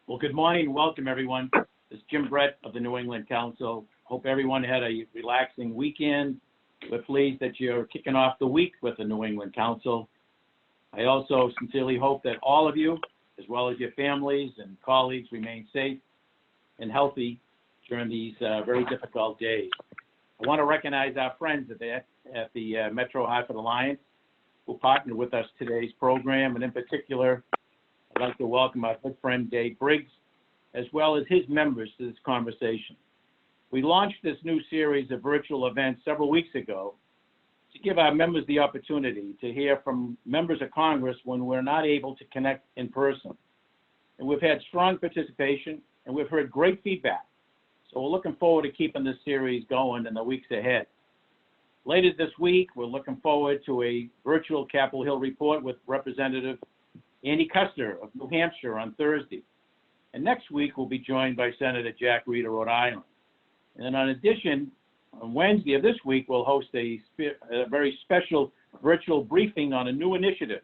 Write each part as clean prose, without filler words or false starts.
Well, good morning and welcome, everyone. This is Jim Brett of the New England Council. Hope everyone had a relaxing weekend. We're pleased that you're kicking off the week with the New England Council. I also sincerely hope that all of you, as well as your families and colleagues, remain safe and healthy during these very difficult days. I want to recognize our friends at the Metro Hartford Alliance who partnered with us today's program, and in particular, I'd like to welcome our good friend Dave Briggs, as well as his members to this conversation. We launched this new series of virtual events several weeks ago to give our members the opportunity to hear from members of Congress when we're not able to connect in person. And we've had strong participation and we've heard great feedback. So we're looking forward to keeping this series going in the weeks ahead. Later this week, we're looking forward to a virtual Capitol Hill report with Representative Andy Custer of New Hampshire on Thursday. And next week, we'll be joined by Senator Jack Reed of Rhode Island. And in addition, on Wednesday of this week, we'll host a very special virtual briefing on a new initiative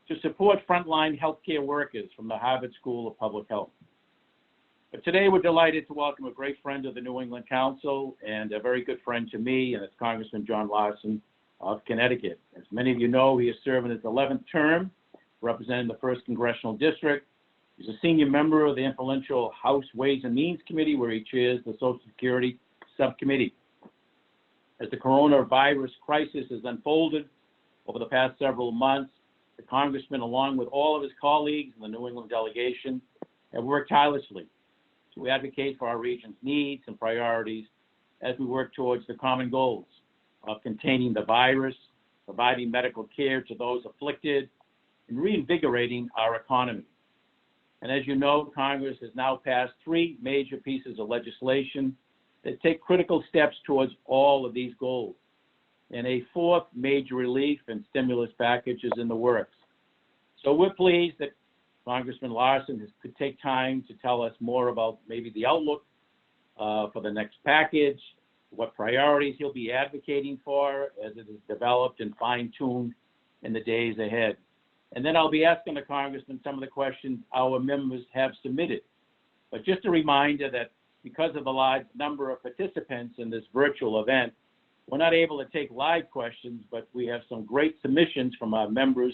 to support frontline healthcare workers from the Harvard School of Public Health. But today, we're delighted to welcome a great friend of the New England Council and a very good friend to me, and it's Congressman John Larson of Connecticut. As many of you know, he is serving his 11th term, representing the 1st Congressional District. He's a senior member of the influential House Ways and Means Committee, where he chairs the Social Security Subcommittee. As the coronavirus crisis has unfolded over the past several months, the Congressman, along with all of his colleagues in the New England delegation, have worked tirelessly to advocate for our region's needs and priorities as we work towards the common goals of containing the virus, providing medical care to those afflicted, and reinvigorating our economy. And as you know, Congress has now passed 3 major pieces of legislation that take critical steps towards all of these goals. And a 4th major relief and stimulus package is in the works. So we're pleased that Congressman Larson could take time to tell us more about maybe the outlook for the next package, what priorities he'll be advocating for as it is developed and fine-tuned in the days ahead. And then I'll be asking the Congressman some of the questions our members have submitted. But just a reminder that because of the large number of participants in this virtual event, we're not able to take live questions, but we have some great submissions from our members.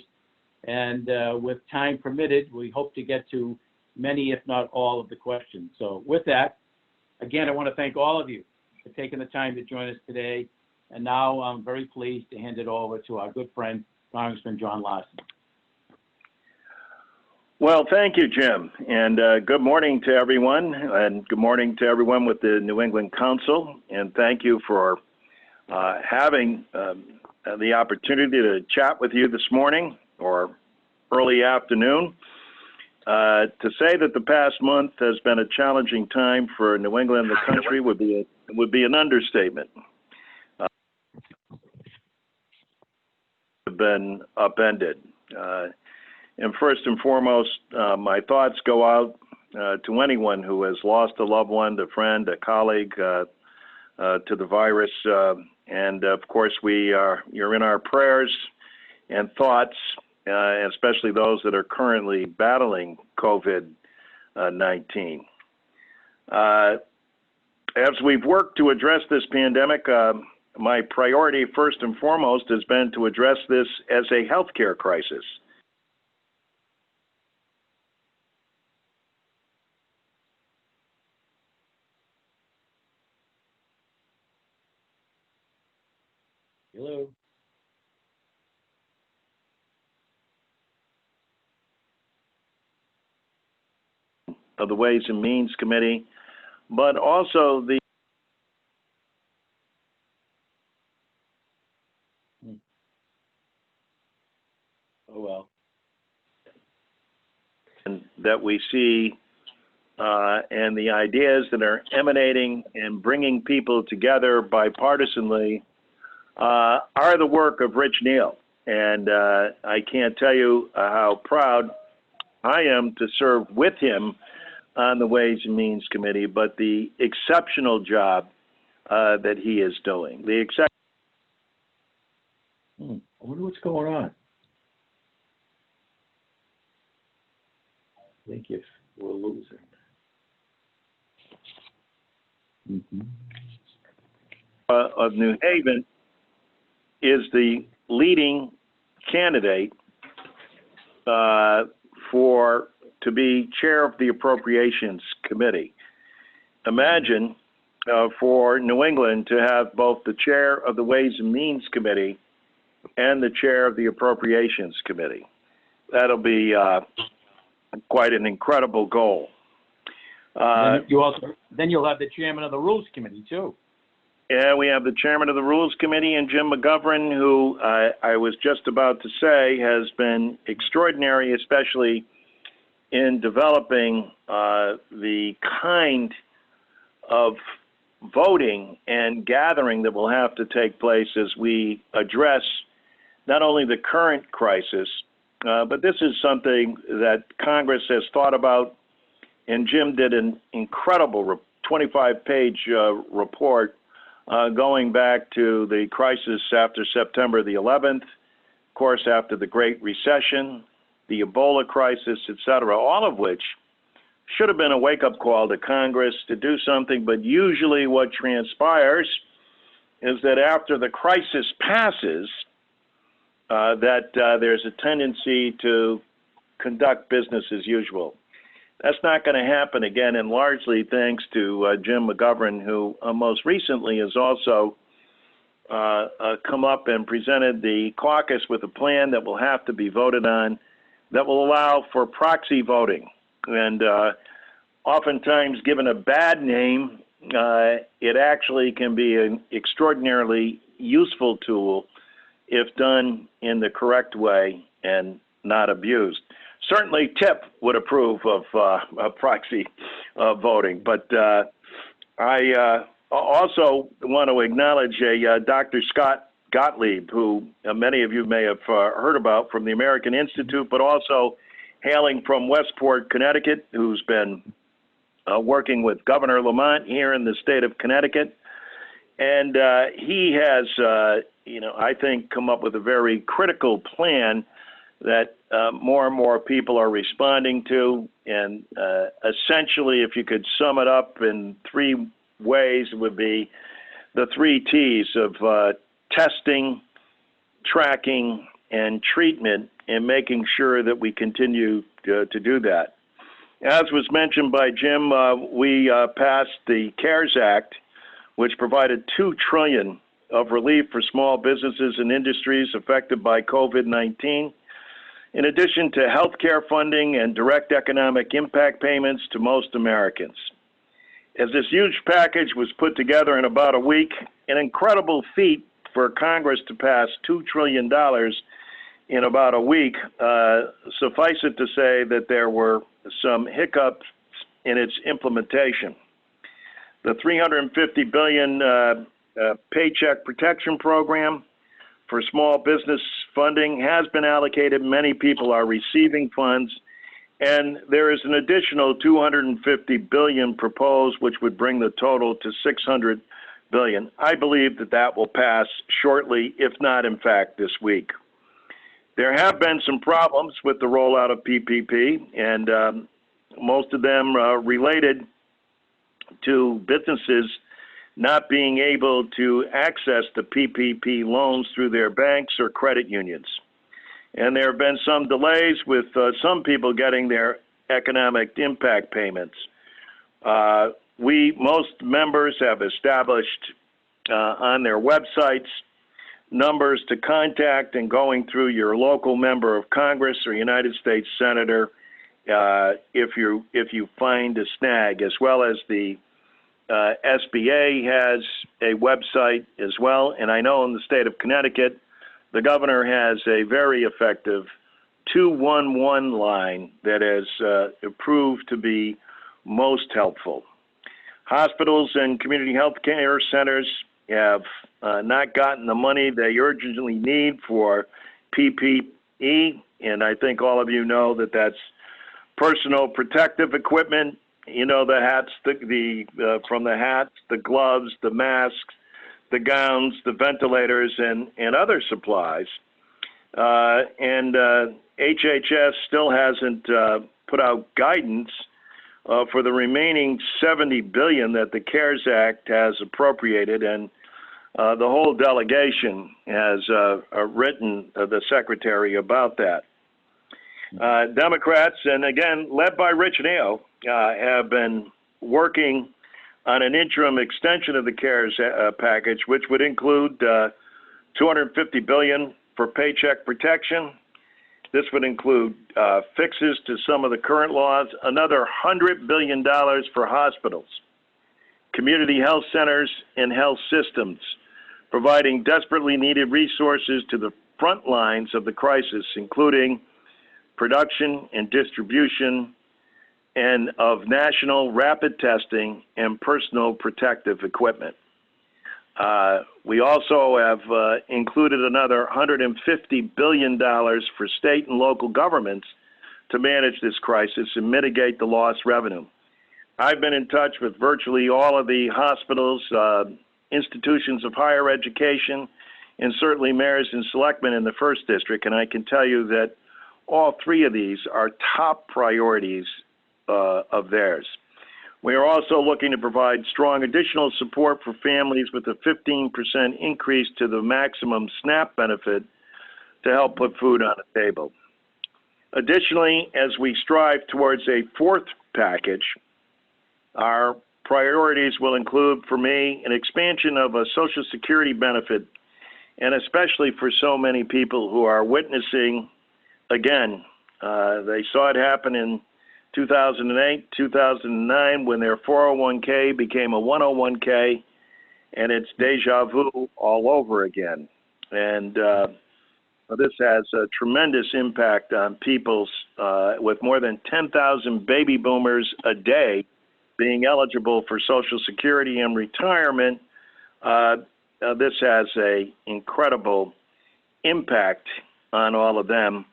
And with time permitted, we hope to get to many, if not all, of the questions. So with that, again, I want to thank all of you for taking the time to join us today. And now I'm very pleased to hand it over to our good friend, Congressman John Larson. Well, thank you, Jim, and good morning to everyone, and good morning to everyone with the New England Council, and thank you for having the opportunity to chat with you this morning or early afternoon. To say that the past month has been a challenging time for New England and the country would be an understatement. Have been upended. And first and foremost, my thoughts go out to anyone who has lost a loved one, a friend, a colleague to the virus. And of course, you're in our prayers and thoughts, especially those that are currently battling COVID-19. As we've worked to address this pandemic, my priority first and foremost has been to address this as a healthcare crisis. Hello. Of the Ways and Means Committee, but also the that we see and the ideas that are emanating and bringing people together bipartisanly are the work of Rich Neal. And I can't tell you how proud I am to serve with him on the Ways and Means Committee, but the exceptional job that he is doing. I wonder what's going on. I think if We'll lose it. Of New Haven is the leading candidate to be chair of the Appropriations Committee. Imagine for New England to have both the chair of the Ways and Means Committee and the chair of the Appropriations Committee. That'll be quite an incredible goal. Then you'll have the chairman of the Rules Committee too. Yeah, we have the chairman of the Rules Committee, and Jim McGovern, who I was just about to say has been extraordinary, especially in developing the kind of voting and gathering that will have to take place as we address not only the current crisis, but this is something that Congress has thought about, and Jim did an incredible 25-page report going back to the crisis after September the 11th, of course, after the Great Recession, the Ebola crisis, et cetera, all of which should have been a wake-up call to Congress to do something, but usually what transpires is that after the crisis passes, there's a tendency to conduct business as usual. That's not going to happen again, and largely thanks to Jim McGovern, who most recently has also come up and presented the caucus with a plan that will have to be voted on that will allow for proxy voting. And oftentimes, given a bad name, it actually can be an extraordinarily useful tool if done in the correct way and not abused. Certainly, Tip would approve of proxy voting, but I also want to acknowledge Dr. Scott Gottlieb, who many of you may have heard about from the American Institute, but also hailing from Westport, Connecticut, who's been working with Governor Lamont here in the state of Connecticut. And he has, I think, come up with a very critical plan that more and more people are responding to. And essentially, if you could sum it up in three ways, it would be the 3 T's of testing, tracking, and treatment, and making sure that we continue to do that. As was mentioned by Jim, we passed the CARES Act, which provided $2 trillion of relief for small businesses and industries affected by COVID-19, in addition to health care funding and direct economic impact payments to most Americans. As this huge package was put together in about a week, an incredible feat for Congress to pass $2 trillion in about a week, suffice it to say that there were some hiccups in its implementation. The $350 billion Paycheck Protection Program for small business funding has been allocated. Many people are receiving funds, and there is an additional $250 billion proposed, which would bring the total to $600 billion. I believe that will pass shortly, if not, in fact, this week. There have been some problems with the rollout of PPP, and most of them related to businesses not being able to access the PPP loans through their banks or credit unions. And there have been some delays with some people getting their economic impact payments. Most members have established on their websites numbers to contact, and going through your local member of Congress or United States Senator if you find a snag, as well as the SBA has a website as well. And I know in the state of Connecticut, the governor has a very effective 211 line that has proved to be most helpful. Hospitals and community health care centers have not gotten the money they urgently need for PPE, and I think all of you know that that's personal protective equipment. You know, the hats, from the hats, the gloves, the masks, the gowns, the ventilators, and other supplies. And HHS still hasn't put out guidance for the remaining $70 billion that the CARES Act has appropriated, and the whole delegation has written the Secretary about that. Democrats, and again, led by Rich Nail, have been working on an interim extension of the CARES package, which would include $250 billion for paycheck protection. This would include fixes to some of the current laws, another $100 billion for hospitals, community health centers, and health systems, providing desperately needed resources to the front lines of the crisis, including production and distribution and of national rapid testing and personal protective equipment. We also have included another $150 billion for state and local governments to manage this crisis and mitigate the lost revenue. I've been in touch with virtually all of the hospitals, institutions of higher education, and certainly mayors and selectmen in the First District, and I can tell you that all three of these are top priorities of theirs. We are also looking to provide strong additional support for families with a 15% increase to the maximum SNAP benefit to help put food on the table. Additionally, as we strive towards a fourth package, our priorities will include, for me, an expansion of a Social Security benefit, and especially for so many people who are witnessing, again, they saw it happen in 2008, 2009, when their 401k became a 101k, and it's deja vu all over again. And this has a tremendous impact on people's, with more than 10,000 baby boomers a day being eligible for Social Security and retirement. This has an incredible impact on all of them.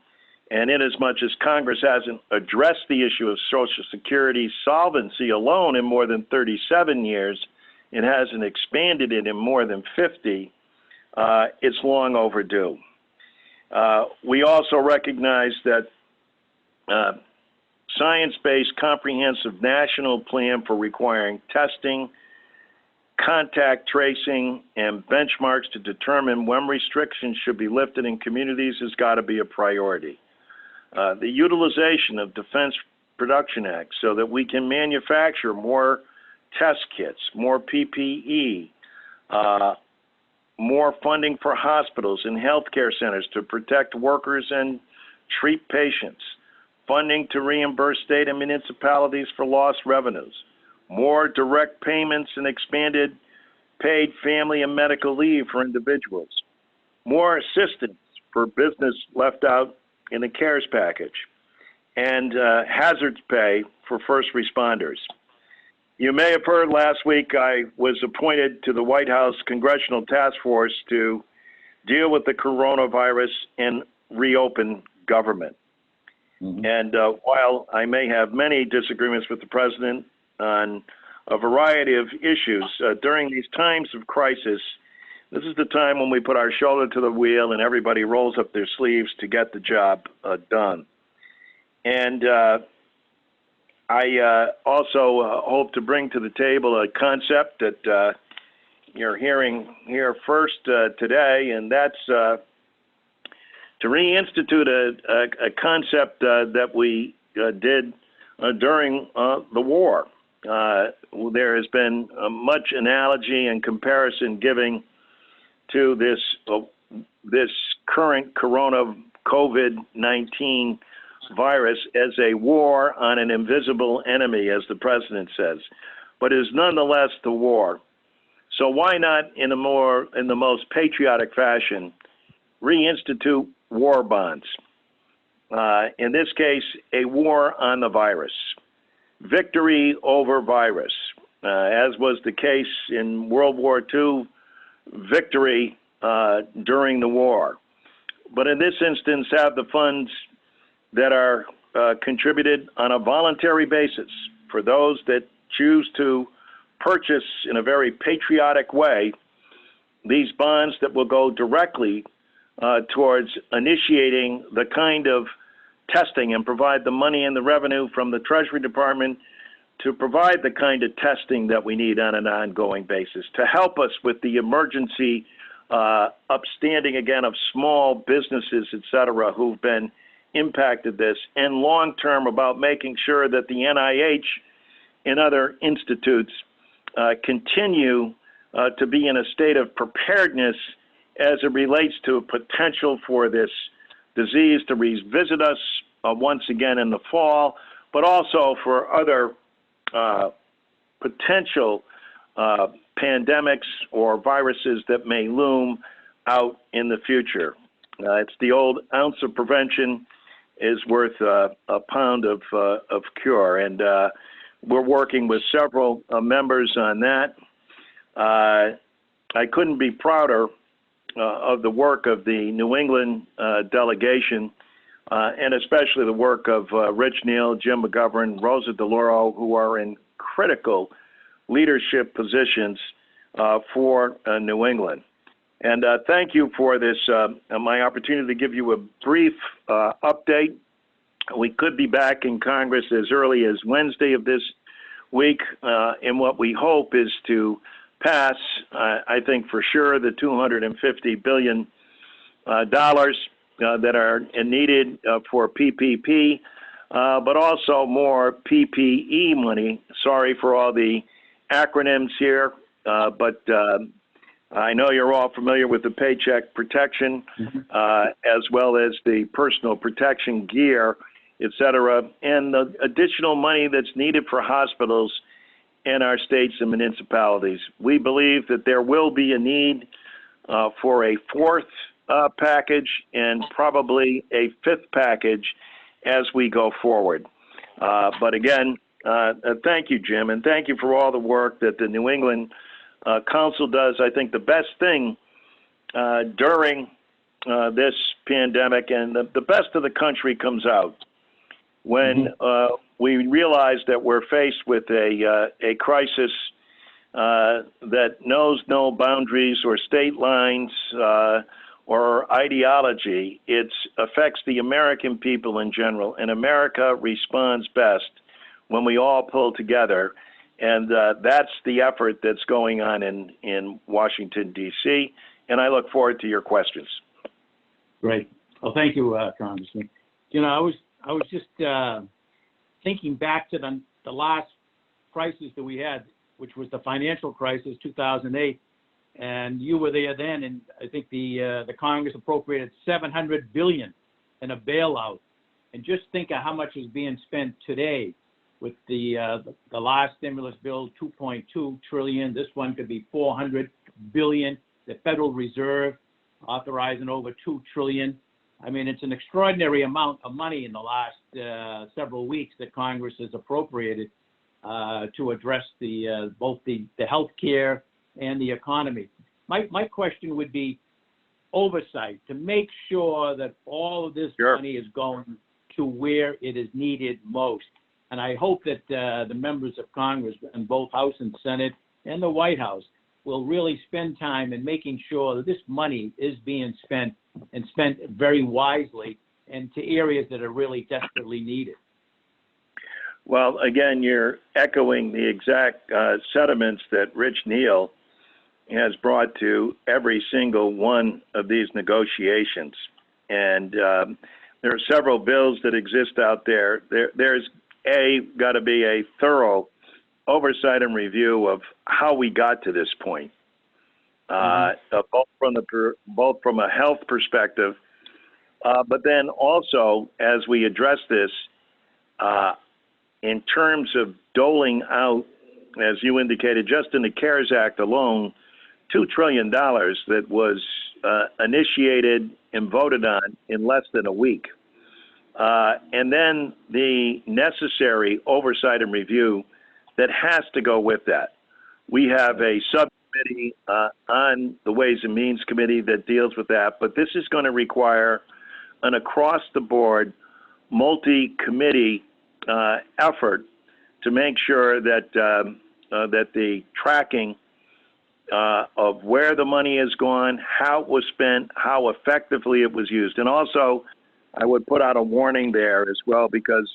And inasmuch as Congress hasn't addressed the issue of Social Security solvency alone in more than 37 years, it hasn't expanded it in more than 50, it's long overdue. We also recognize that science-based comprehensive national plan for requiring testing, contact tracing, and benchmarks to determine when restrictions should be lifted in communities has got to be a priority. The utilization of Defense Production Act so that we can manufacture more test kits, more PPE, more funding for hospitals and healthcare centers to protect workers and treat patients, funding to reimburse state and municipalities for lost revenues, more direct payments and expanded paid family and medical leave for individuals, more assistance for business left out in the CARES package, and hazards pay for first responders. You may have heard last week I was appointed to the White House Congressional Task Force to deal with the coronavirus and reopen government. Mm-hmm. And while I may have many disagreements with the president on a variety of issues, during these times of crisis, this is the time when we put our shoulder to the wheel and everybody rolls up their sleeves to get the job done. And I also hope to bring to the table a concept that you're hearing here first today, and that's to reinstitute a concept that we did during the war. There has been much analogy and comparison giving to this current COVID-19 virus as a war on an invisible enemy, as the president says, but is nonetheless the war. So why not, in the most patriotic fashion, reinstitute war bonds? In this case, a war on the virus, victory over virus, as was the case in World War II. Victory during the war. But in this instance, have the funds that are contributed on a voluntary basis for those that choose to purchase in a very patriotic way these bonds that will go directly towards initiating the kind of testing and provide the money and the revenue from the Treasury Department to provide the kind of testing that we need on an ongoing basis, to help us with the emergency upstanding again of small businesses, et cetera, who've been impacted this, and long-term about making sure that the NIH and other institutes continue to be in a state of preparedness as it relates to potential for this disease to revisit us once again in the fall, but also for other potential pandemics or viruses that may loom out in the future. It's the old ounce of prevention is worth a pound of cure, and we're working with several members on that. I couldn't be prouder of the work of the New England delegation, and especially the work of Rich Neal, Jim McGovern, Rosa DeLauro, who are in critical leadership positions for New England. And thank you for this, my opportunity to give you a brief update. We could be back in Congress as early as Wednesday of this week, and what we hope is to pass, I think for sure, the $250 billion that are needed for PPP, but also more PPE money. Sorry for all the acronyms here, but I know you're all familiar with the Paycheck Protection, as well as the personal protection gear, et cetera, and the additional money that's needed for hospitals in our states and municipalities. We believe that there will be a need for a fourth package and probably a fifth package as we go forward. But again, thank you, Jim, and thank you for all the work that the New England Council does. I think the best thing during this pandemic, and the best of the country comes out when we realize that we're faced with a crisis that knows no boundaries or state lines or ideology. It affects the American people in general, and America responds best when we all pull together. And that's the effort that's going on in Washington, D.C., and I look forward to your questions. Great. Well, thank you, Congressman. You know, I was just thinking back to the last crisis that we had, which was the financial crisis, 2008, and you were there then, and I think the Congress appropriated $700 billion in a bailout. And just think of how much is being spent today with the last stimulus bill, $2.2 trillion. This one could be $400 billion. The Federal Reserve authorizing over $2 trillion. I mean, it's an extraordinary amount of money in the last several weeks that Congress has appropriated to address both the health care and the economy. My question would be oversight to make sure that all of this money is going to where it is needed most. And I hope that the members of Congress in both House and Senate and the White House will really spend time in making sure that this money is being spent and spent very wisely and to areas that are really desperately needed. Well, again, you're echoing the exact sentiments that Rich Neal has brought to every single one of these negotiations. And there are several bills that exist out there. There's got to be a thorough oversight and review of how we got to this point, both from a health perspective, but then also as we address this in terms of doling out, as you indicated, just in the CARES Act alone, $2 trillion that was initiated and voted on in less than a week. And then the necessary oversight and review that has to go with that. We have a subcommittee on the Ways and Means Committee that deals with that, but this is going to require an across-the-board, multi-committee effort to make sure that that the tracking of where the money has gone, how it was spent, how effectively it was used. And also, I would put out a warning there as well, because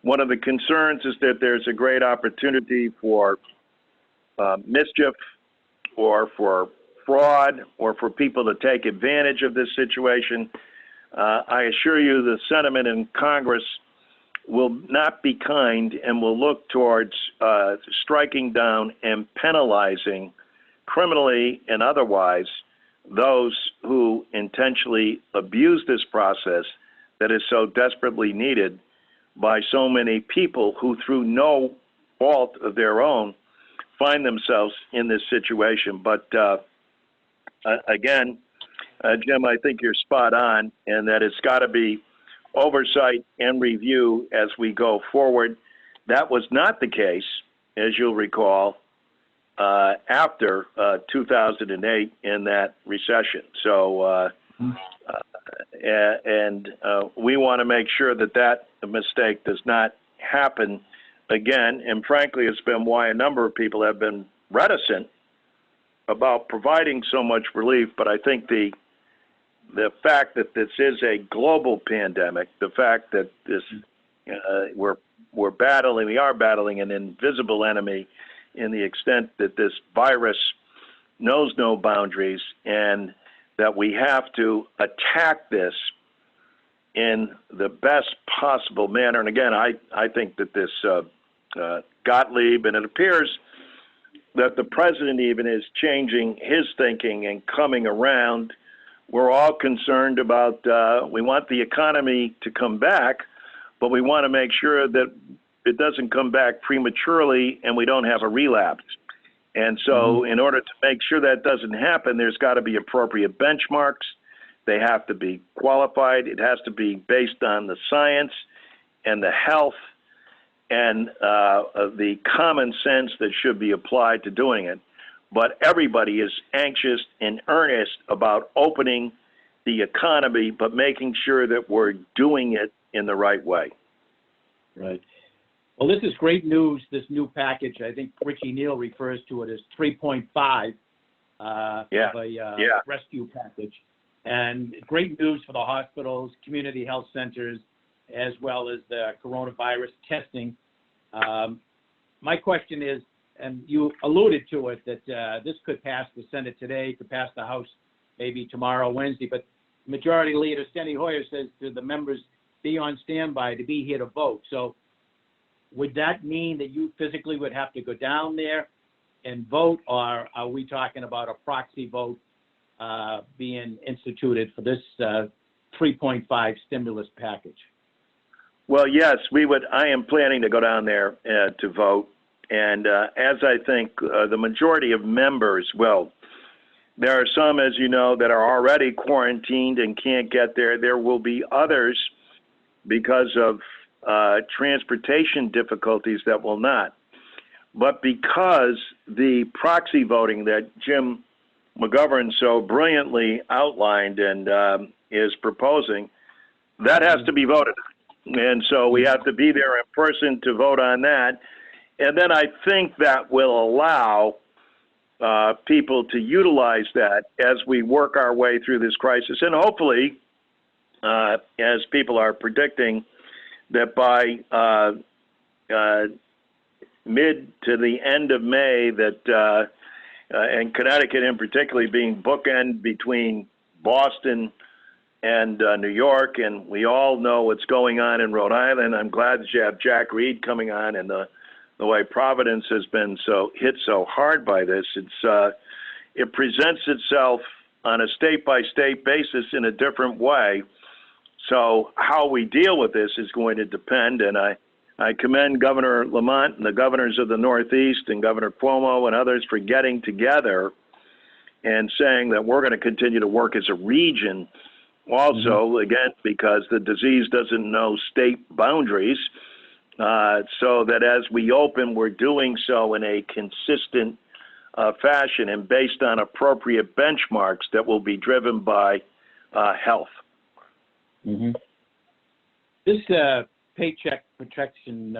one of the concerns is that there's a great opportunity for mischief or for fraud or for people to take advantage of this situation. I assure you the sentiment in Congress will not be kind and will look towards striking down and penalizing criminally and otherwise those who intentionally abuse this process that is so desperately needed by so many people who, through no fault of their own, find themselves in this situation. But again, Jim, I think you're spot on, and that it's got to be oversight and review as we go forward. That was not the case, as you'll recall, after 2008 in that recession. So, we want to make sure that that mistake does not happen again. And frankly, it's been why a number of people have been reticent about providing so much relief. But I think the fact that this is a global pandemic, the fact that this we are battling an invisible enemy in the extent that this virus knows no boundaries, and that we have to attack this in the best possible manner. And again, I think that this Gottlieb, and it appears that the president even is changing his thinking and coming around. We're all concerned about, we want the economy to come back, but we want to make sure that it doesn't come back prematurely and we don't have a relapse. And so in order to make sure that doesn't happen, there's got to be appropriate benchmarks. They have to be qualified. It has to be based on the science and the health and the common sense that should be applied to doing it. But everybody is anxious and earnest about opening the economy, but making sure that we're doing it in the right way. Right. Well, this is great news, this new package. I think Richie Neal refers to it as 3.5 of a rescue package. And great news for the hospitals, community health centers, as well as the coronavirus testing. My question is, and you alluded to it, that this could pass the Senate today, could pass the House maybe tomorrow, Wednesday, but Majority Leader Steny Hoyer says to the members, be on standby to be here to vote. So would that mean that you physically would have to go down there and vote, or are we talking about a proxy vote being instituted for this 3.5 stimulus package? Well, yes, we would. I am planning to go down there to vote. And as I think the majority of members will, there are some, as you know, that are already quarantined and can't get there. There will be others because of transportation difficulties that will not. But because the proxy voting that Jim McGovern so brilliantly outlined and is proposing, that has to be voted on. And so we have to be there in person to vote on that. And then I think that will allow people to utilize that as we work our way through this crisis. And hopefully, as people are predicting, that by mid to the end of May, that and Connecticut in particular being bookend between Boston and New York, and we all know what's going on in Rhode Island. I'm glad that you have Jack Reed coming on, and the way Providence has been hit so hard by this. It presents itself on a state-by-state basis in a different way. So how we deal with this is going to depend, and I commend Governor Lamont and the governors of the Northeast and Governor Cuomo and others for getting together and saying that we're going to continue to work as a region also, again, because the disease doesn't know state boundaries, so that as we open, we're doing so in a consistent fashion and based on appropriate benchmarks that will be driven by health. This Paycheck Protection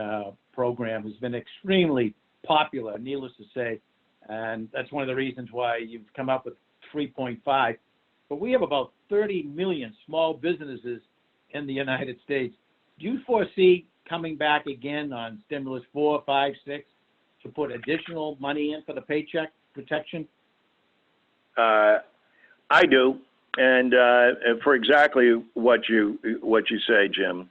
program has been extremely popular, needless to say, and that's one of the reasons why you've come up with 3.5. But we have about 30 million small businesses in the United States. Do you foresee coming back again on stimulus 4, 5, 6 to put additional money in for the paycheck protection? I do, and for exactly what you say, Jim.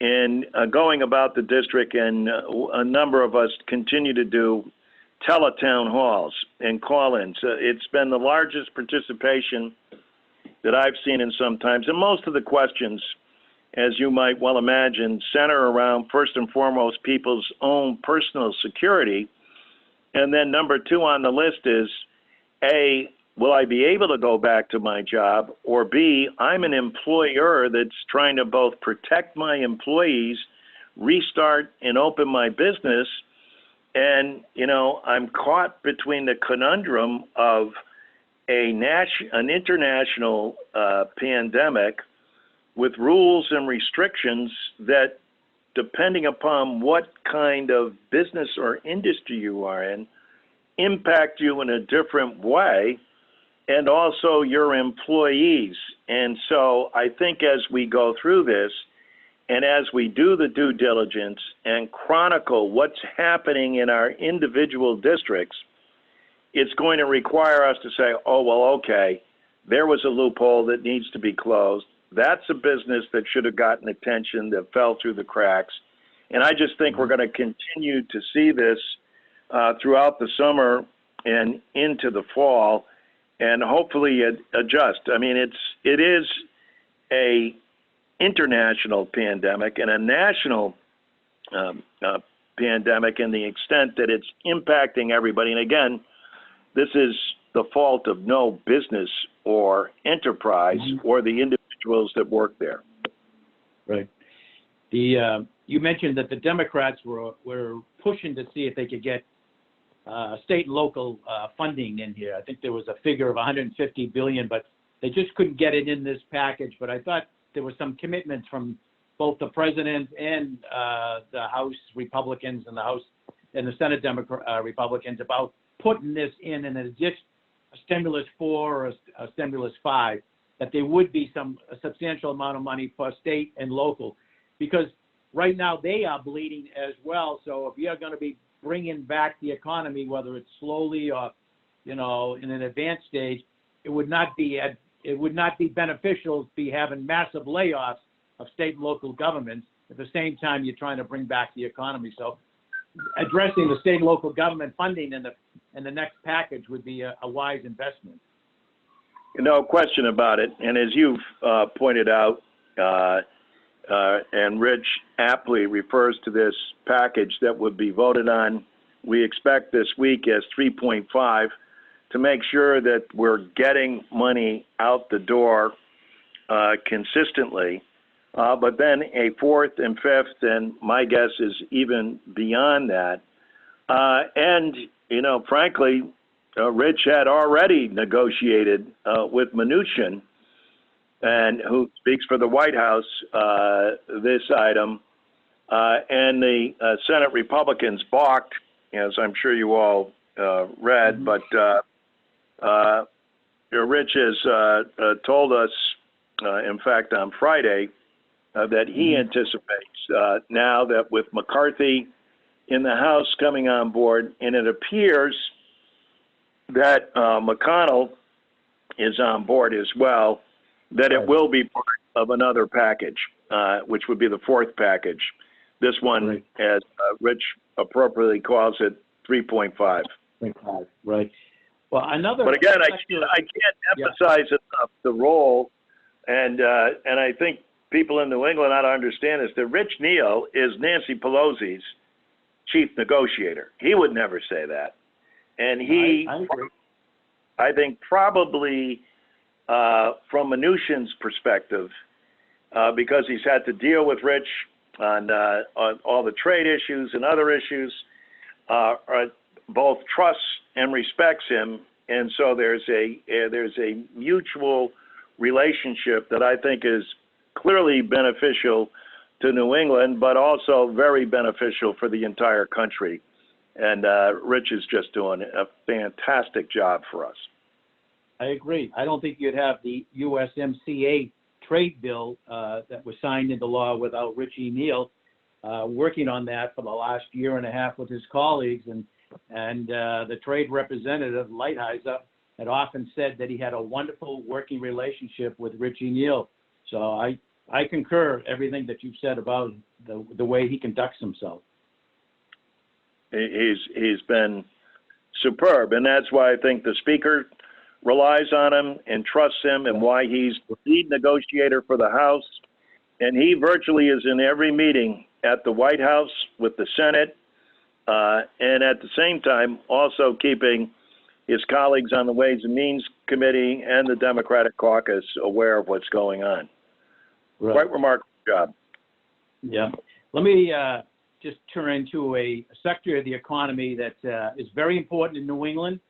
In going about the district, and a number of us continue to do teletown halls and call-ins. It's been the largest participation that I've seen in some times, and most of the questions, as you might well imagine, center around, first and foremost, people's own personal security. And then number two on the list is, A, will I be able to go back to my job? Or B, I'm an employer that's trying to both protect my employees, restart and open my business. And, you know, I'm caught between the conundrum of an international pandemic with rules and restrictions that, depending upon what kind of business or industry you are in, impact you in a different way, and also your employees. And so I think as we go through this, and as we do the due diligence and chronicle what's happening in our individual districts, it's going to require us to say, oh, well, okay, there was a loophole that needs to be closed. That's a business that should have gotten attention that fell through the cracks. And I just think we're going to continue to see this throughout the summer and into the fall, and hopefully adjust. I mean, it is a international pandemic and a national pandemic in the extent that it's impacting everybody. And again, this is the fault of no business or enterprise or the individuals that work there. Right. You mentioned that the Democrats were pushing to see if they could get state and local funding in here. I think there was a figure of $150 billion, but they just couldn't get it in this package. But I thought there was some commitments from both the president and the House Republicans and the Senate Republicans about putting this in addition, a stimulus 4 or a stimulus 5, that there would be a substantial amount of money for state and local, because right now they are bleeding as well. So if you're going to be bringing back the economy, whether it's slowly or, you know, in an advanced stage, it would not be beneficial to be having massive layoffs of state and local governments at the same time you're trying to bring back the economy. So addressing the state and local government funding in the next package would be a wise investment. No question about it. And as you've pointed out, and Rich aptly refers to this package that would be voted on, we expect this week, as 3.5, to make sure that we're getting money out the door consistently. But then a fourth and fifth, and my guess is even beyond that. And, you know, frankly, Rich had already negotiated with Mnuchin, and who speaks for the White House, this item. And the Senate Republicans balked, as I'm sure you all read, but Rich has told us, in fact, on Friday, that he anticipates now that with McCarthy in the House coming on board, and it appears that McConnell is on board as well, that it will be part of another package, which would be the fourth package. This one, as Rich appropriately calls it, 3.5. Right. Well, But again, I can't emphasize enough the role, and I think people in New England ought to understand is that Rich Neal is Nancy Pelosi's chief negotiator. He would never say that. And he, I think, probably from Mnuchin's perspective, because he's had to deal with Rich on all the trade issues and other issues, both trusts and respects him, and so there's a mutual relationship that I think is clearly beneficial to New England, but also very beneficial for the entire country. And Rich is just doing a fantastic job for us. I agree. I don't think you'd have the USMCA trade bill that was signed into law without Richie Neal. working on that for the last year and a half with his colleagues, and the trade representative, Lighthizer, had often said that he had a wonderful working relationship with Richie Neal. So I concur everything that you've said about the way he conducts himself. He's been superb, and that's why I think the Speaker relies on him and trusts him, and why he's the lead negotiator for the House. And he virtually is in every meeting at the White House with the Senate, and at the same time also keeping his colleagues on the Ways and Means Committee and the Democratic Caucus aware of what's going on. Right. Quite remarkable job. Yeah. Let me just turn to a sector of the economy that is very important in New England,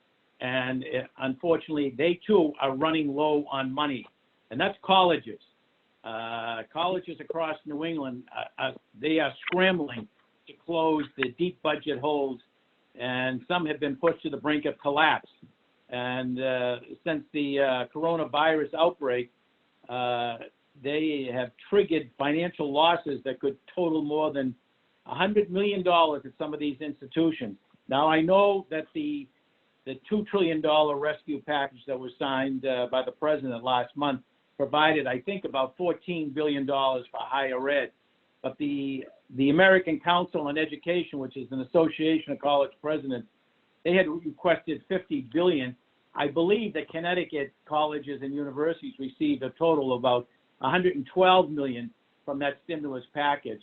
and unfortunately, they too are running low on money, and that's colleges. Colleges across New England, they are scrambling to close the deep budget holes, and some have been pushed to the brink of collapse. And since the coronavirus outbreak, they have triggered financial losses that could total more than $100 million at some of these institutions. Now, I know that the $2 trillion rescue package that was signed by the president last month provided, I think, about $14 billion for higher ed. But the American Council on Education, which is an association of college presidents, they had requested $50 billion. I believe that Connecticut colleges and universities received a total of about $112 million from that stimulus package.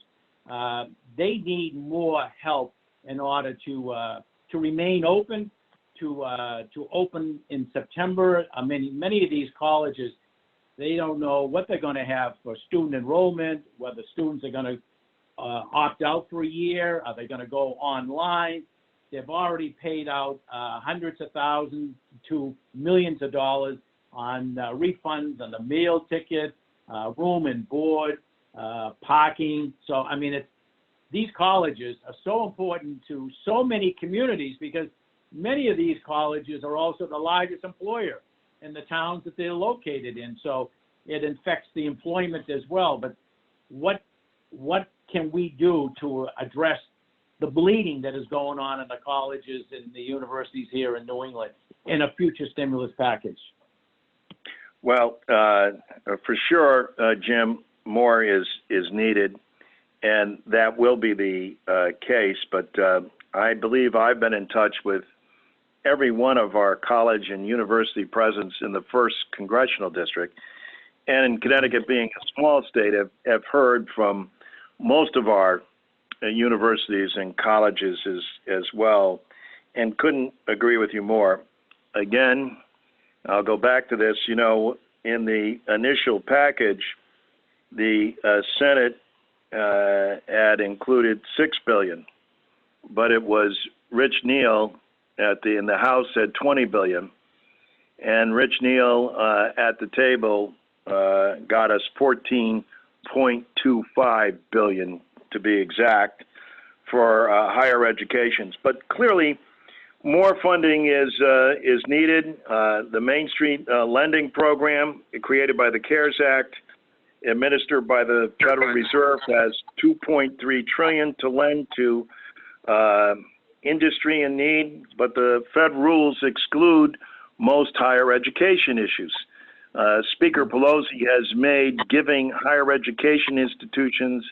They need more help in order to remain open, to open in September. Many of these colleges, they don't know what they're going to have for student enrollment, whether students are going to opt out for a year, are they going to go online. They've already paid out hundreds of thousands to millions of dollars on refunds on the meal ticket, room and board, parking. So, I mean, these colleges are so important to so many communities, because many of these colleges are also the largest employer in the towns that they're located in. So it affects the employment as well. But what can we do to address the bleeding that is going on in the colleges and the universities here in New England in a future stimulus package? Well, for sure, Jim, more is needed, and that will be the case. But I believe I've been in touch with every one of our college and university presidents in the 1st Congressional District, and in Connecticut being a small state, have heard from most of our universities and colleges as well, and couldn't agree with you more. Again, I'll go back to this. You know, in the initial package, the Senate had included $6 billion, but it was Rich Neal in the House at $20 billion, and Rich Neal at the table got us $14.25 billion to be exact for higher educations. But clearly, more funding is needed. The Main Street lending program created by the CARES Act, administered by the Federal Reserve, has $2.3 trillion to lend to industry in need, but the Fed rules exclude most higher education issues. Speaker Pelosi has made giving higher education institutions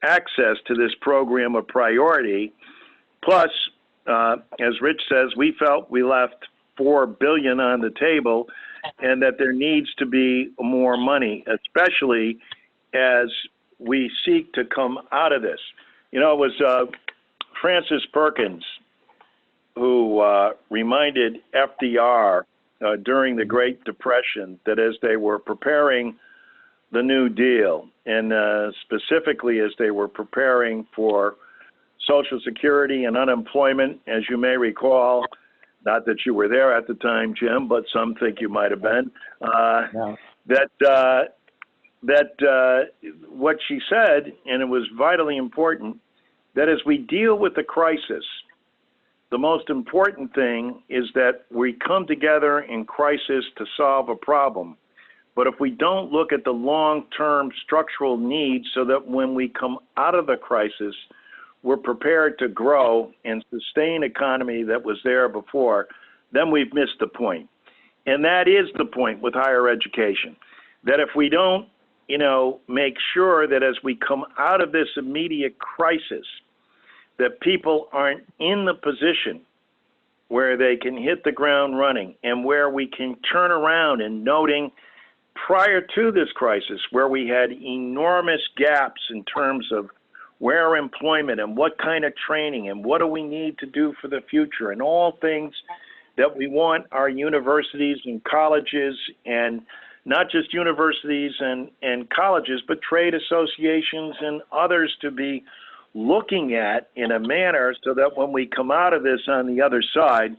access to this program a priority. Plus, as Rich says, we felt we left $4 billion on the table, and that there needs to be more money, especially as we seek to come out of this. You know, it was Francis Perkins who reminded FDR during the Great Depression that as they were preparing the New Deal, and specifically as they were preparing for Social Security and unemployment, as you may recall, not that you were there at the time, Jim, but some think you might have been, No. that what she said, and it was vitally important, that as we deal with the crisis, the most important thing is that we come together in crisis to solve a problem, But if we don't look at the long-term structural needs so that when we come out of the crisis, we're prepared to grow and sustain economy that was there before, then we've missed the point. And that is the point with higher education, that if we don't, make sure that as we come out of this immediate crisis, that people aren't in the position where they can hit the ground running and where we can turn around and noting prior to this crisis where we had enormous gaps in terms of where employment and what kind of training and what do we need to do for the future and all things that we want our universities and colleges, and not just universities and colleges, but trade associations and others to be looking at in a manner so that when we come out of this on the other side,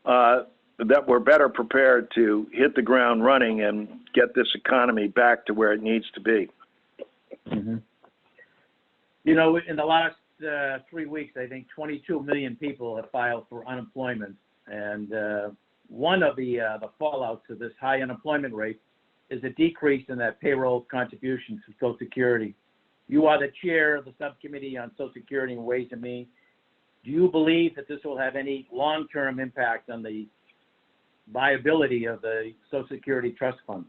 that we're better prepared to hit the ground running and get this economy back to where it needs to be. Mm-hmm. In the last 3 weeks, I think 22 million people have filed for unemployment. And one of the fallouts of this high unemployment rate is a decrease in that payroll contributions to Social Security. You are the chair of the subcommittee on Social Security and Ways and Means. Do you believe that this will have any long-term impact on the viability of the Social Security Trust Fund?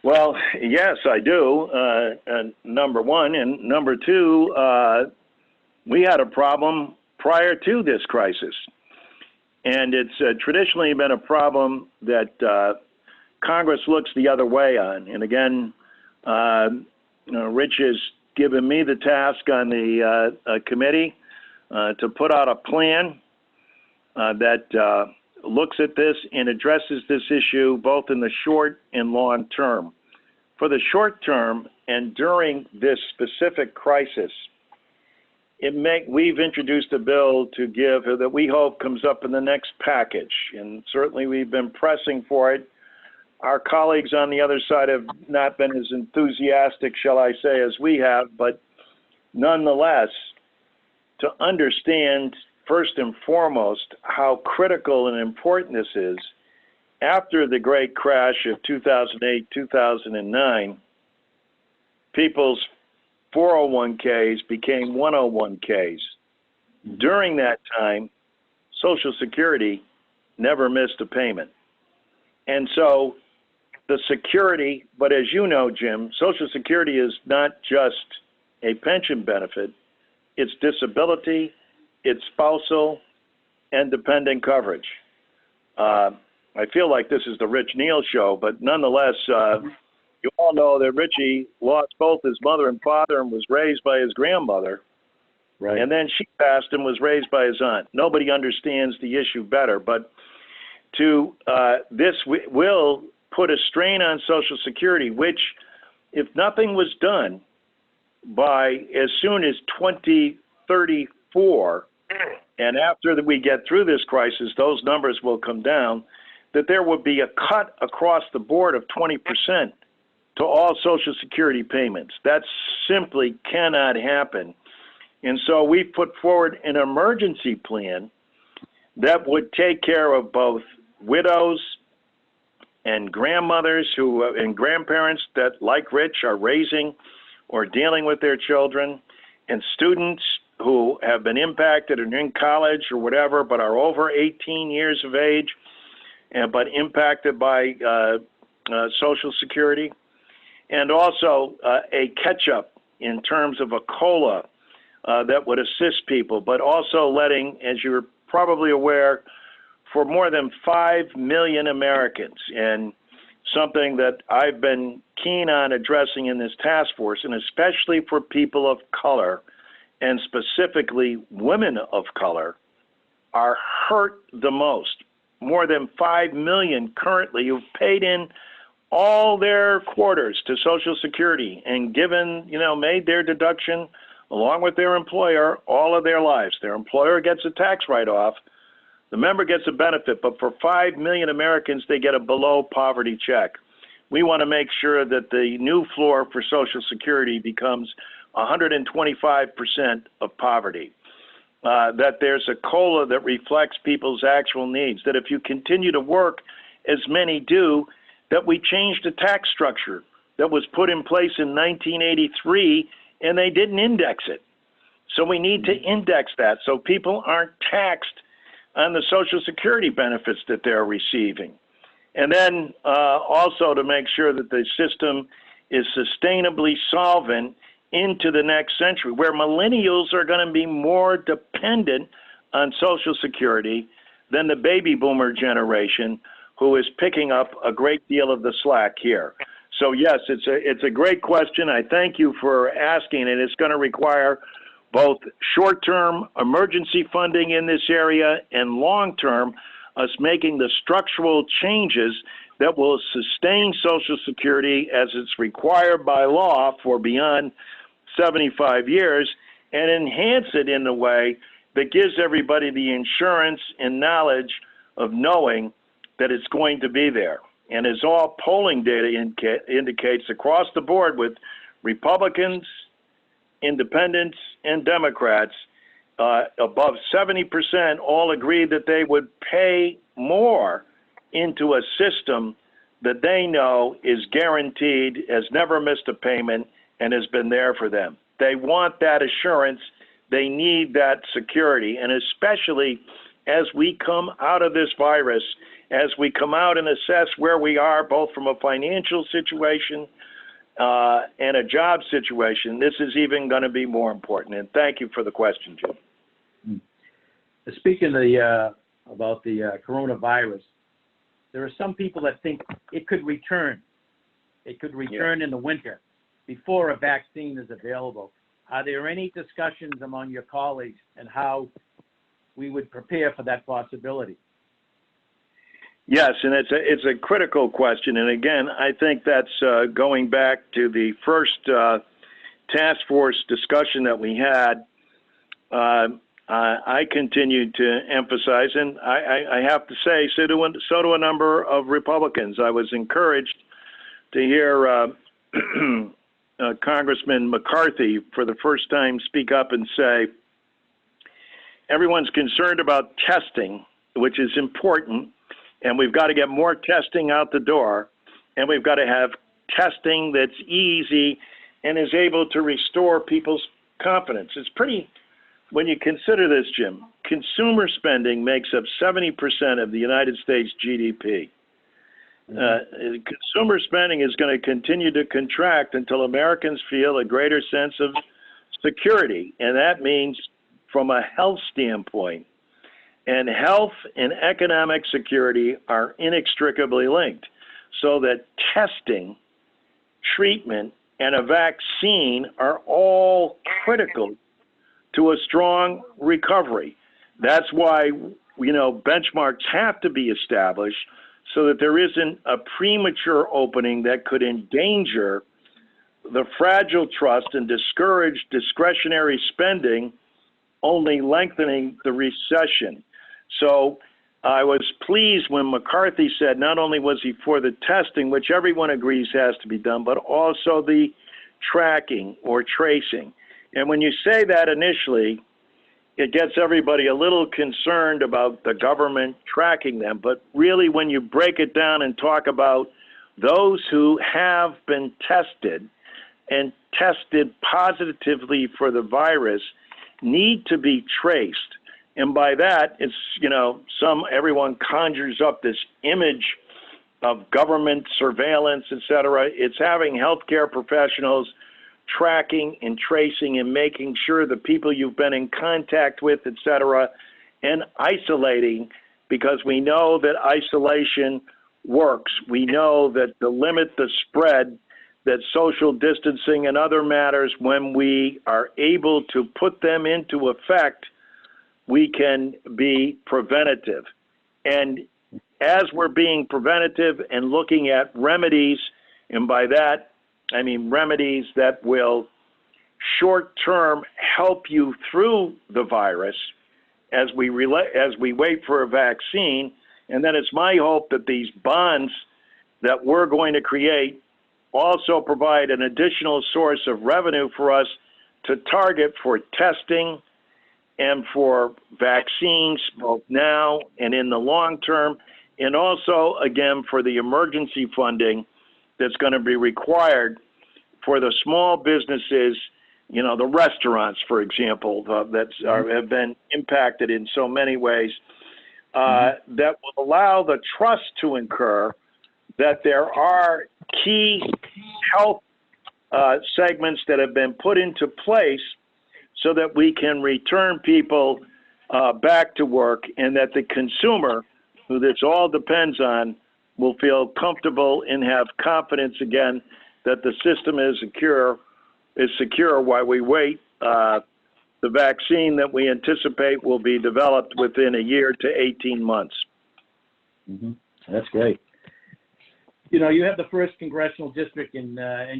Well, yes, I do, number one. And number two, we had a problem prior to this crisis. And it's traditionally been a problem that Congress looks the other way on. And again, Rich has given me the task on the committee to put out a plan that looks at this and addresses this issue both in the short and long term. For the short term and during this specific crisis, we've introduced a bill to give that we hope comes up in the next package, and certainly we've been pressing for it. Our colleagues on the other side have not been as enthusiastic, shall I say, as we have, but nonetheless, to understand first and foremost how critical and important this is, after the great crash of 2008, 2009, people's 401ks became 101ks. During that time, Social Security never missed a payment. And so the security, but as you know, Jim, Social Security is not just a pension benefit, it's disability, it's spousal, and dependent coverage. I feel like this is the Rich Neal show, but nonetheless, you all know that Richie lost both his mother and father and was raised by his grandmother. Right. And then she passed and was raised by his aunt. Nobody understands the issue better, but this will put a strain on Social Security, which, if nothing was done by as soon as 2034, and after we get through this crisis, those numbers will come down, that there would be a cut across the board of 20% to all Social Security payments. That simply cannot happen. And so we put forward an emergency plan that would take care of both widows and grandmothers and grandparents that, like Rich, are raising or dealing with their children, and students who have been impacted and in college or whatever, but are over 18 years of age, but impacted by Social Security, and also a catch-up in terms of a COLA that would assist people, but also letting, as you're probably aware, for more than 5 million Americans, and something that I've been keen on addressing in this task force, and especially for people of color, and specifically women of color, are hurt the most. More than 5 million currently who've paid in all their quarters to Social Security and given, made their deduction along with their employer all of their lives. Their employer gets a tax write-off. The member gets a benefit, but for 5 million Americans, they get a below poverty check. We want to make sure that the new floor for Social Security becomes 125% of poverty. That there's a COLA that reflects people's actual needs, that if you continue to work, as many do, that we changed the tax structure that was put in place in 1983, and they didn't index it. So we need to index that so people aren't taxed on the Social Security benefits that they're receiving. And then also to make sure that the system is sustainably solvent into the next century, where millennials are going to be more dependent on Social Security than the baby boomer generation, who is picking up a great deal of the slack here. So yes, it's a great question. I thank you for asking, and it's going to require both short-term emergency funding in this area and long-term us making the structural changes that will sustain Social Security as it's required by law for beyond 75 years and enhance it in a way that gives everybody the insurance and knowledge of knowing that it's going to be there. And as all polling data indicates across the board with Republicans, Independents, and Democrats, above 70% all agreed that they would pay more into a system that they know is guaranteed, has never missed a payment, and has been there for them. They want that assurance. They need that security. And especially as we come out of this virus, as we come out and assess where we are, both from a financial situation and a job situation, this is even going to be more important. And thank you for the question, Jim. Speaking about the coronavirus, there are some people that think it could return. It could return in the winter before a vaccine is available. Are there any discussions among your colleagues and how we would prepare for that possibility? Yes, and it's a critical question. And again, I think that's going back to the first task force discussion that we had. I continue to emphasize, and I have to say, so do a number of Republicans. I was encouraged to hear Congressman McCarthy for the first time speak up and say, everyone's concerned about testing, which is important, and we've got to get more testing out the door, and we've got to have testing that's easy and is able to restore people's confidence. It's pretty, when you consider this, Jim, consumer spending makes up 70% of the United States GDP. Consumer spending is going to continue to contract until Americans feel a greater sense of security, and that means from a health standpoint. And health and economic security are inextricably linked, so that testing, treatment, and a vaccine are all critical to a strong recovery. That's why, benchmarks have to be established so that there isn't a premature opening that could endanger the fragile trust and discourage discretionary spending, only lengthening the recession. So I was pleased when McCarthy said not only was he for the testing, which everyone agrees has to be done, but also the tracking or tracing. And when you say that initially, it gets everybody a little concerned about the government tracking them. But really, when you break it down and talk about those who have been tested and tested positively for the virus need to be traced. And by that, it's, everyone conjures up this image of government surveillance, et cetera. It's having healthcare professionals tracking and tracing and making sure the people you've been in contact with, et cetera, and isolating, because we know that isolation works. We know that to limit the spread, that social distancing and other matters, when we are able to put them into effect, we can be preventative. And as we're being preventative and looking at remedies, and by that, I mean remedies that will short-term help you through the virus as we wait for a vaccine. And then it's my hope that these bonds that we're going to create also provide an additional source of revenue for us to target for testing and for vaccines, both now and in the long term, and also, again, for the emergency funding that's going to be required for the small businesses, the restaurants, for example, have been impacted in so many ways, that will allow the trust to incur that there are key health segments that have been put into place so that we can return people back to work, and that the consumer, who this all depends on, will feel comfortable and have confidence again that the system is secure while we wait. The vaccine that we anticipate will be developed within a year to 18 months. That's great. You have the first congressional district in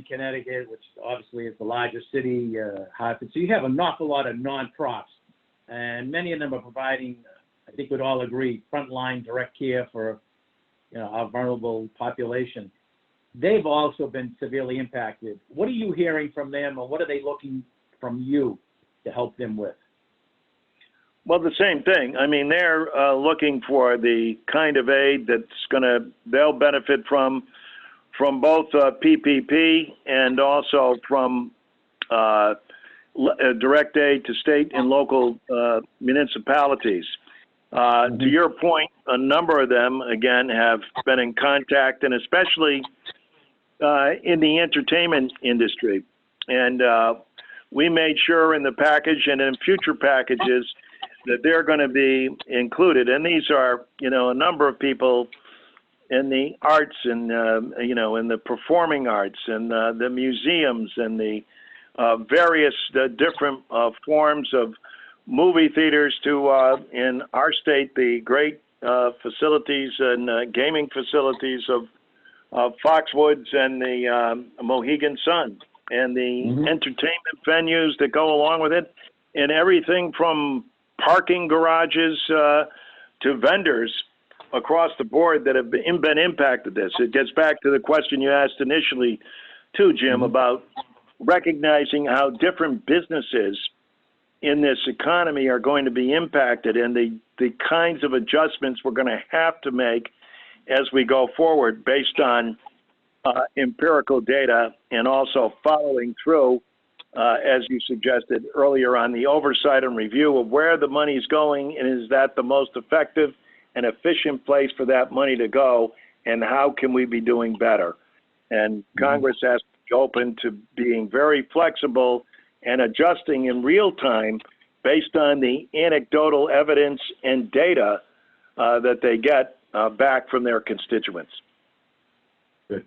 Connecticut, which obviously is the largest city, Hartford. So you have an awful lot of non-profits, and many of them are providing, I think we'd all agree, frontline direct care for our vulnerable population. They've also been severely impacted. What are you hearing from them, or what are they looking from you to help them with? Well, the same thing. I mean, they're looking for the kind of aid they'll benefit from both PPP and also from direct aid to state and local municipalities. To your point, a number of them, again, have been in contact, and especially in the entertainment industry. And we made sure in the package and in future packages that they're going to be included. And these are, a number of people in the arts and, in the performing arts and the museums and the various different forms of movie theaters to, in our state, the great facilities and gaming facilities of Foxwoods and the Mohegan Sun, and the entertainment venues that go along with it, and everything from parking garages to vendors across the board that have been impacted this. It gets back to the question you asked initially too, Jim, about recognizing how different businesses in this economy are going to be impacted, and the kinds of adjustments we're going to have to make as we go forward based on empirical data, and also following through, as you suggested earlier, on the oversight and review of where the money's going, and is that the most effective and efficient place for that money to go, and how can we be doing better? And Congress has to be open to being very flexible and adjusting in real time based on the anecdotal evidence and data that they get back from their constituents. Good.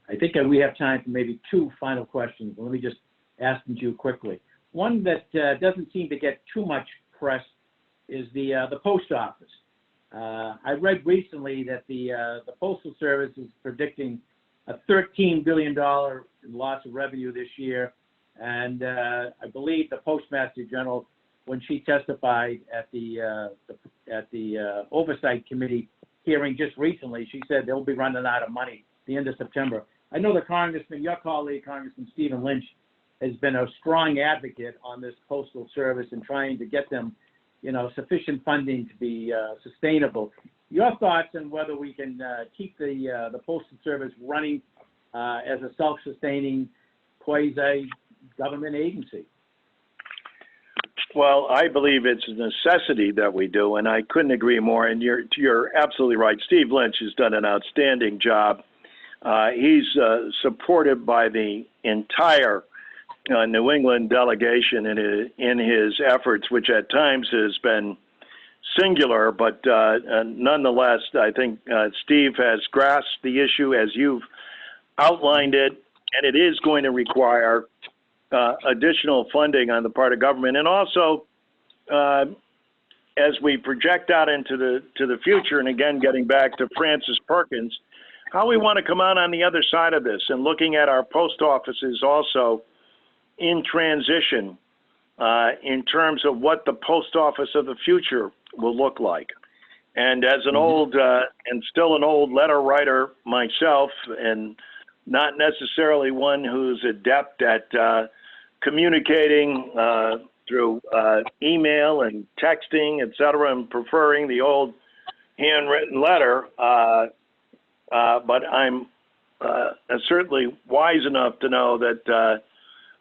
I think we have time for maybe two final questions. Let me just ask them to you quickly. One that doesn't seem to get too much press is the post office. I read recently that the Postal Service is predicting a $13 billion loss of revenue this year, and I believe the Postmaster General, when she testified at the Oversight Committee hearing just recently, she said they'll be running out of money at the end of September. I know the Congressman, your colleague, Congressman Stephen Lynch, has been a strong advocate on this Postal Service and trying to get them, sufficient funding to be sustainable. Your thoughts on whether we can keep the Postal Service running as a self-sustaining quasi-government agency? Well, I believe it's a necessity that we do, and I couldn't agree more. And you're absolutely right. Steve Lynch has done an outstanding job. He's supported by the entire New England delegation in his efforts, which at times has been singular, but nonetheless, I think Steve has grasped the issue as you've outlined it, and it is going to require additional funding on the part of government. And also, as we project out into the future, and again, getting back to Francis Perkins, how we want to come out on the other side of this, and looking at our post offices also in transition in terms of what the post office of the future will look like. And as an old and still an old letter writer myself, and not necessarily one who's adept at communicating through email and texting, et cetera, and preferring the old handwritten letter, but I'm certainly wise enough to know that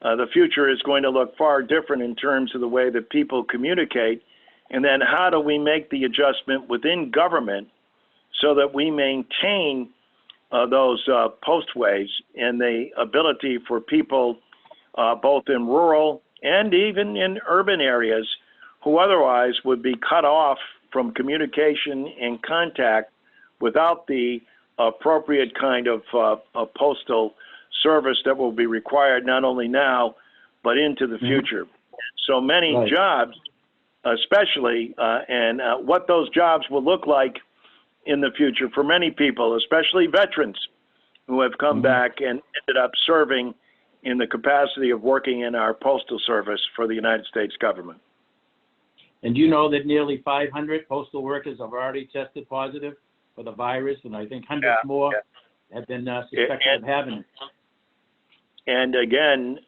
the future is going to look far different in terms of the way that people communicate. And then how do we make the adjustment within government so that we maintain those postways and the ability for people both in rural and even in urban areas who otherwise would be cut off from communication and contact without the appropriate kind of postal service that will be required not only now but into the future. So many jobs, especially, and what those jobs will look like in the future for many people, especially veterans who have come back and ended up serving in the capacity of working in our postal service for the United States government. And you know that nearly 500 postal workers have already tested positive for the virus, and I think hundreds more have been suspected of having it. And again,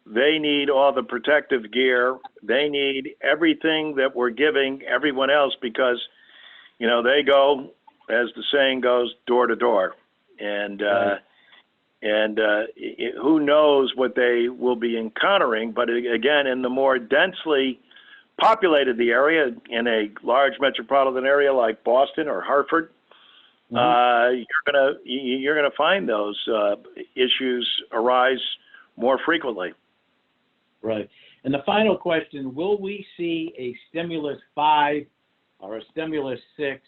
they need all the protective gear. They need everything that we're giving everyone else because, you know, they go, as the saying goes, door to door. And who knows what they will be encountering. But again, in the more densely populated the area, in a large metropolitan area like Boston or Hartford, you're gonna find those issues arise more frequently. Right. And the final question, will we see a stimulus 5 or a stimulus 6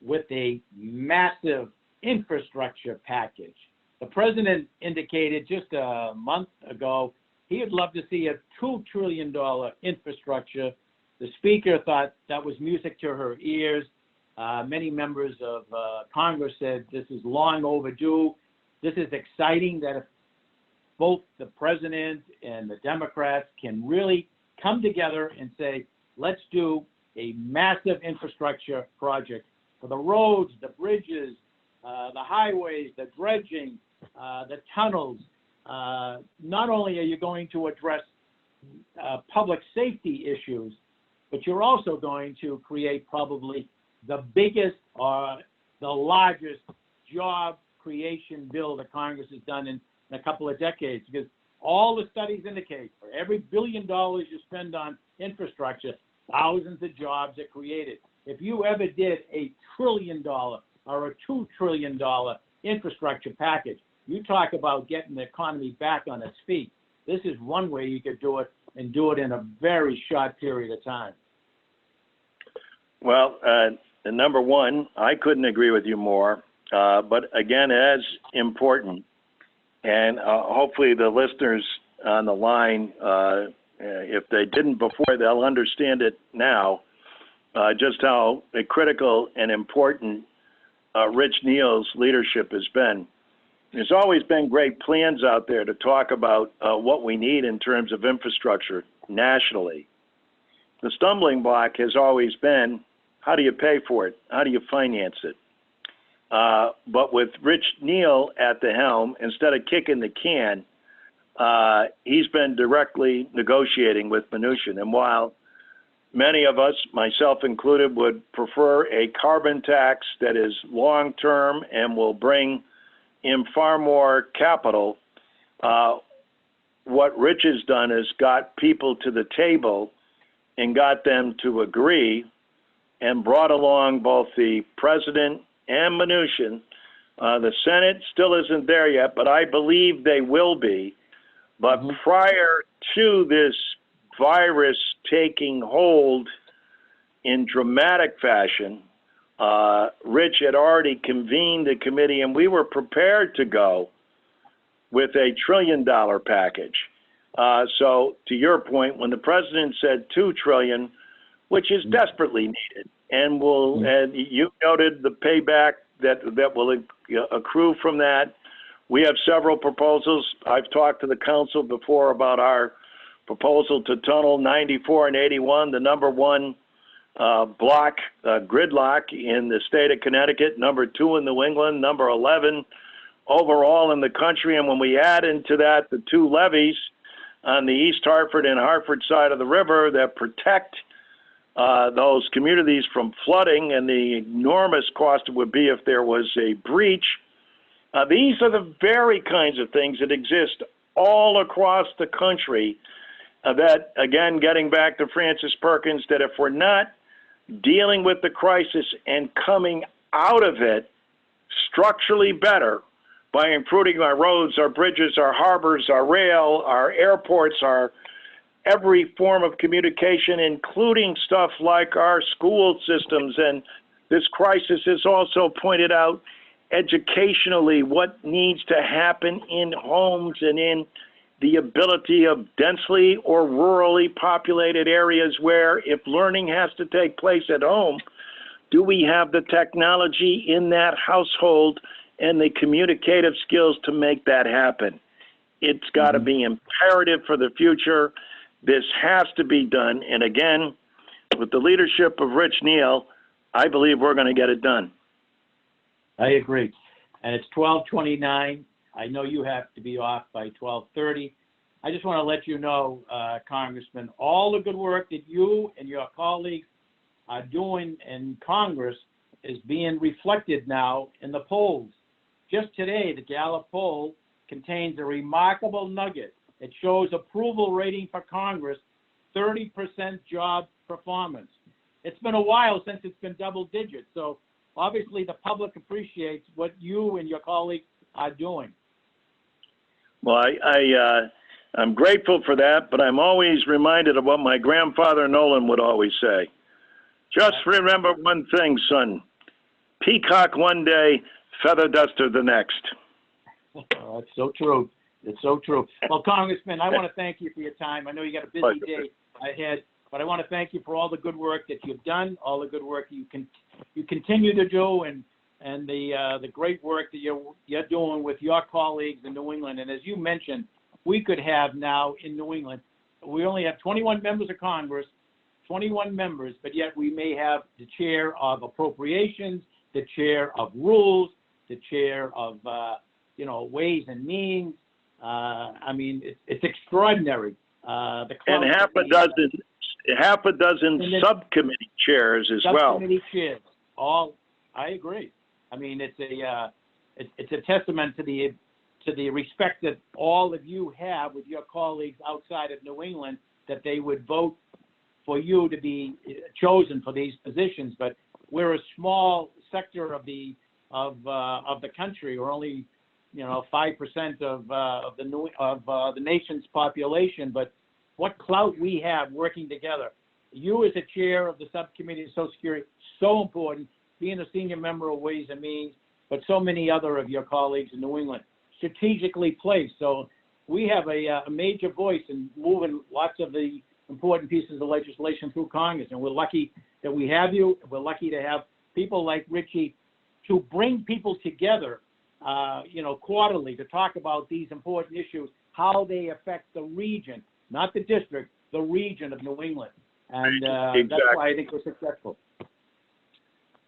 with a massive infrastructure package? The president indicated just a month ago he would love to see a $2 trillion infrastructure. The speaker thought that was music to her ears. Many members of Congress said this is long overdue. This is exciting that if both the president and the Democrats can really come together and say, let's do a massive infrastructure project for the roads, the bridges, the highways, the dredging, the tunnels. Not only are you going to address public safety issues, but you're also going to create probably the biggest or the largest job creation bill that Congress has done in a couple of decades, because all the studies indicate for every $1 billion you spend on infrastructure, thousands of jobs are created. If you ever did a $1 trillion or a $2 trillion infrastructure package, you talk about getting the economy back on its feet. This is one way you could do it, and do it in a very short period of time. Well, number one, I couldn't agree with you more, but again, as important, and hopefully the listeners on the line, if they didn't before, they'll understand it now, just how critical and important Rich Neal's leadership has been. There's always been great plans out there to talk about what we need in terms of infrastructure nationally. The stumbling block has always been, how do you pay for it? How do you finance it? But with Rich Neal at the helm, instead of kicking the can, he's been directly negotiating with Mnuchin. And while many of us, myself included, would prefer a carbon tax that is long-term and will bring in far more capital, what Rich has done is got people to the table and got them to agree and brought along both the president and Mnuchin. The Senate still isn't there yet, but I believe they will be. But prior to this virus taking hold in dramatic fashion, Rich had already convened the committee, and we were prepared to go with a $1 trillion package. So to your point, when the president said $2 trillion, which is desperately needed, and and you noted the payback that will accrue from that. We have several proposals. I've talked to the council before about our proposal to tunnel 94 and 81, the number one block gridlock in the state of Connecticut, number 2 in New England, number 11 overall in the country. And when we add into that the 2 levees on the East Hartford and Hartford side of the river that protect those communities from flooding and the enormous cost it would be if there was a breach. These are the very kinds of things that exist all across the country that, again, getting back to Francis Perkins, that if we're not dealing with the crisis and coming out of it structurally better by improving our roads, our bridges, our harbors, our rail, our airports, our every form of communication, including stuff like our school systems. And this crisis has also pointed out educationally what needs to happen in homes and in the ability of densely or rurally populated areas where if learning has to take place at home, do we have the technology in that household and the communicative skills to make that happen? It's got to be imperative for the future. This has to be done. And again, with the leadership of Rich Neal, I believe we're going to get it done. I agree. And it's 12:29. I know you have to be off by 12:30. I just want to let you know, Congressman, all the good work that you and your colleagues are doing in Congress is being reflected now in the polls. Just today, the Gallup poll contains a remarkable nugget. It shows approval rating for Congress, 30% job performance. It's been a while since it's been double digits, so obviously the public appreciates what you and your colleagues are doing. Well, I'm grateful for that, but I'm always reminded of what my grandfather Nolan would always say. Just remember one thing, son. Peacock one day, feather duster the next. Oh, that's so true. It's so true. Well, Congressman, I want to thank you for your time. I know you got a busy day ahead, but I want to thank you for all the good work that you've done, all the good work you continue to do, and the great work that you're doing with your colleagues in New England. And as you mentioned, we could have now in New England, we only have 21 members of Congress, 21 members, but yet we may have the chair of appropriations, the chair of rules, the chair of ways and means. I mean, it's extraordinary. And half a dozen subcommittee chairs as well. Subcommittee chairs. I agree. I mean, it's a testament to the respect that all of you have with your colleagues outside of New England, that they would vote for you to be chosen for these positions. But we're a small sector of the country. We're only 5% of the nation's population. But what clout we have working together. You as a chair of the subcommittee of Social Security, so important. Being a senior member of Ways and Means, but so many other of your colleagues in New England, strategically placed. So we have a major voice in moving lots of the important pieces of legislation through Congress, and we're lucky that we have you. We're lucky to have people like Richie to bring people together, quarterly to talk about these important issues, how they affect the region, not the district, the region of New England. And exactly. That's why I think we're successful.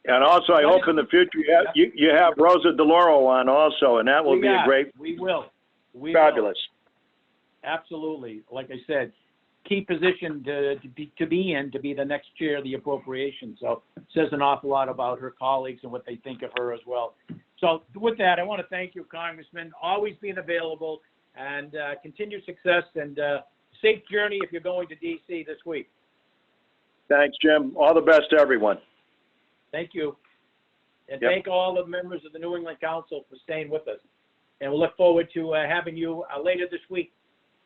And also, I hope in the future you have Rosa DeLauro on also, and that will be a great. We will. Fabulous. Absolutely. Like I said, key position to be in to be the next chair of the appropriations. So it says an awful lot about her colleagues and what they think of her as well. So with that, I want to thank you, Congressman, always being available, and continued success and safe journey if you're going to D.C. this week. Thanks, Jim. All the best to everyone. Thank you. And thank all the members of the New England Council for staying with us. And we'll look forward to having you later this week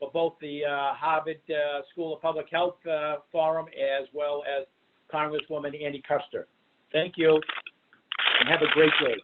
for both the Harvard School of Public Health Forum as well as Congresswoman Annie Custer. Thank you, and have a great day.